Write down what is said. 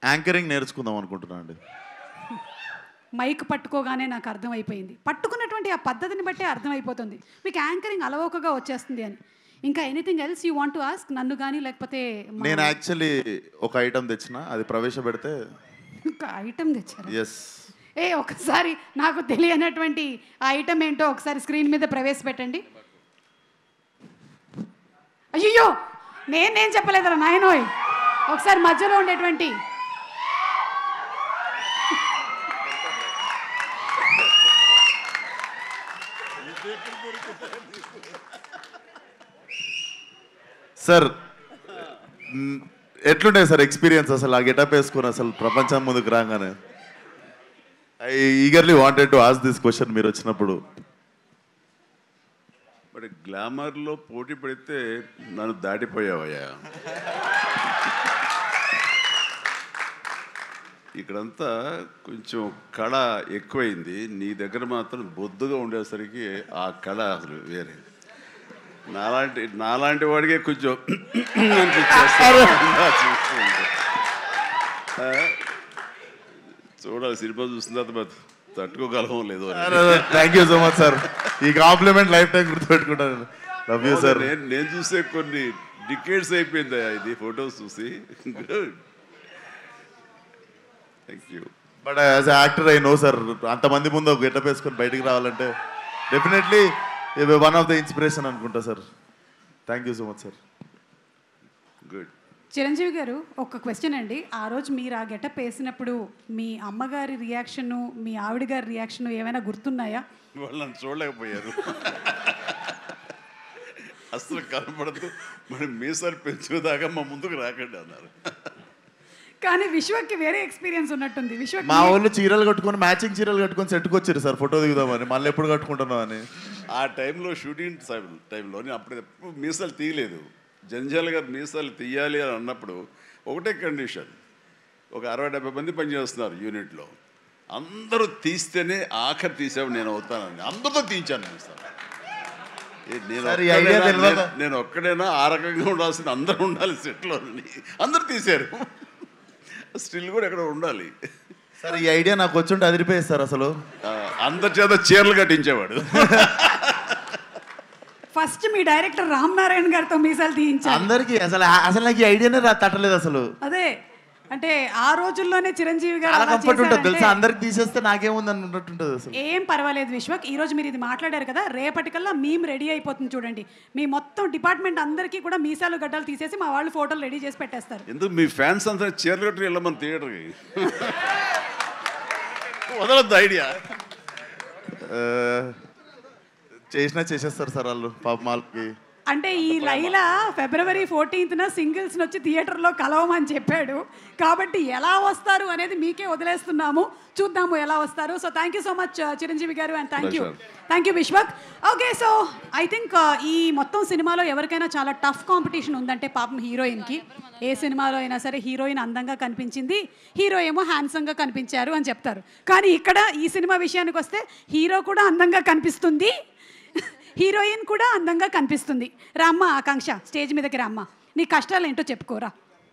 Anchoring నేర్చుకుందాం అనుకుంటున్నాను అండి. మైక్ పట్టుకోగానే నాకు అర్థమైపోయింది, పట్టుకున్నటువంటి ఆ పద్ధతిని బట్టే అర్థమైపోతుంది మీకు యాంకరింగ్ అలవోకగా వచ్చేస్తుంది అని. ఇంకా anything else you want to ask నన్ను కానీ లేకపోతే? నేను యాక్చువల్లీ ఒక ఐటమ్ తెచ్చిన, అది ప్రవేశపెడితే. ఒక ఐటమ్ తెచ్చారు? ఎస్. ఒకసారి నాకు తెలియనటువంటి ఆ ఐటమ్ ఏంటో ఒకసారి స్క్రీన్ మీద ప్రవేశపెట్టండి. అయ్యో నేను చెప్పలేదురా నాయనోయ్. ఒకసారి మధ్యలో ఉండేటువంటి సార్ ఎట్లుండే సార్ ఎక్స్పీరియన్స్ అసలు ఆ గెటప్ వేసుకుని అసలు ప్రపంచం ముందుకు రాగానే? I eagerly wanted to ask this question మీరు వచ్చినప్పుడు. బట్ గ్లామర్లో పోటీ పడితే నన్ను దాటిపోయావయ్యా. ఇక్కడంతా కొంచెం కళ ఎక్కువైంది, నీ దగ్గర మాత్రం బొద్దుగా ఉండేసరికి ఆ కళ అసలు వేరే. నాలాంటి వాడికే కొంచెం చూడాలి, సినిమా చూసిన తర్వాత తట్టుకోగలమో లేదో. Thank you so much sir, ఈ కాంప్లిమెంట్ లైఫ్ టైం గుర్తుపెట్టుకుంటాను. Love you sir. నేను చూసే కొన్ని డికేడ్స్ అయిపోయింది ఇది ఫొటోస్ చూసి. Thank you. But as actor I know sir, అంతమంది ముందు ఒక గెటప్ వేసుకొని బయటికి రావాలంటే definitely one of the inspiration అనుకుంటా sir. Thank you so much sir. Good. Chiranjeevi garu ఒక క్వశ్చన్ అండి. ఆ రోజు మీరు ఆ గెటప్ వేసినప్పుడు మీ అమ్మగారి రియాక్షను, మీ ఆవిడ గారి రియాక్షను ఏమైనా గుర్తున్నాయా? వాళ్ళు నన్ను చూడలేకపోయారు, అసలు కనపడదు, మరి మీసాలు పెంచుదాకా మా ముందుకు రాకండి అన్నారు. కానీ విశ్వక్కి వేరే ఎక్స్పీరియన్స్ ఉన్నట్టుంది. విశ్వక్ మా వాళ్ళు చీరలు కట్టుకొని మ్యాచింగ్ చీరలు కట్టుకొని సెట్కి వచ్చారు సార్ ఫోటో దిగుదామని. మళ్ళీ ఎప్పుడు కట్టుకుంటున్నాం అని. ఆ టైంలో షూటింగ్ టైంలో నేను అప్పుడు ఎప్పుడు మీసాలు తీయలేదు. జంజాల్ గారు మీసాలు తీయాలి అని అన్నప్పుడు ఒకటే కండిషన్, ఒక 60-70 మంది పనిచేస్తున్నారు యూనిట్లో, అందరూ తీస్తేనే ఆఖరి తీసావు నేను అవుతానని అందరితో తీయించాను మీసాలు. నేను ఒక్కడైనా ఆ రకంగా ఉండాల్సిన అందరూ ఉండాలి సెట్లో, అందరూ తీశారు. స్టిల్ కూడా ఎక్కడ ఉండాలి సార్. ఈ ఐడియా నాకు వచ్చుంటే అదిరిపోయేది సార్. అసలు అందరి చేత చీరలు కట్టించేవాడు. ఫస్ట్ మీ డైరెక్టర్ రామ్ నారాయణ గారితో మీసాలు తీయించారు అందరికి. అసలు నాకు ఈ ఐడియానే తట్టలేదు అసలు. అదే అంటే ఆ రోజుల్లోనే చిరంజీవి గారు చాలా కంఫర్ట్ ఉంటుంది తెలుసా, అందరికి తీసేస్తే నాకేముంది అన్నట్టుంటుంది అసలు. ఏం పర్వాలేదు విశ్వక్, ఈ రోజు మీరు ఇది మాట్లాడారు కదా, రేపటికల్లా మేము రెడీ అయిపోతుంది చూడండి. మీ మొత్తం డిపార్ట్మెంట్ అందరికీ కూడా మీసాలు గడ్డలు తీసేసి మా వాళ్ళు ఫోటోలు రెడీ చేసి పెట్టేస్తారు. ఎందుకు మీ ఫ్యాన్స్ అంతా చీరలు కట్టి వెళ్ళమని థియేటర్కి వదలొద్దు ఐడియా. చేసేస్తారు సార్ వాళ్ళు పాప మాల్కి. అంటే ఈ లైలా February 14th సింగిల్స్ని వచ్చి థియేటర్లో కలవమని చెప్పాడు కాబట్టి ఎలా వస్తారు అనేది మీకే వదిలేస్తున్నాము, చూద్దాము ఎలా వస్తారు. So thank you so much Chiranjeevi garu and thank you Vishwak. Okay, so I think ఈ మొత్తం సినిమాలో ఎవరికైనా చాలా టఫ్ కాంపిటీషన్ ఉందంటే పాపం హీరోయిన్కి. ఏ సినిమాలో అయినా సరే హీరోయిన్ అందంగా కనిపించింది, హీరో ఏమో హ్యాండ్సమ్గా కనిపించారు అని చెప్తారు. కానీ ఇక్కడ ఈ సినిమా విషయానికి వస్తే హీరో కూడా అందంగా కనిపిస్తుంది, హీరోయిన్ కూడా అందంగా కనిపిస్తుంది. రామ్మ ఆకాంక్ష, స్టేజ్ మీదకి రామ్మ, నీ కష్టాలు ఏంటో చెప్పుకోరా.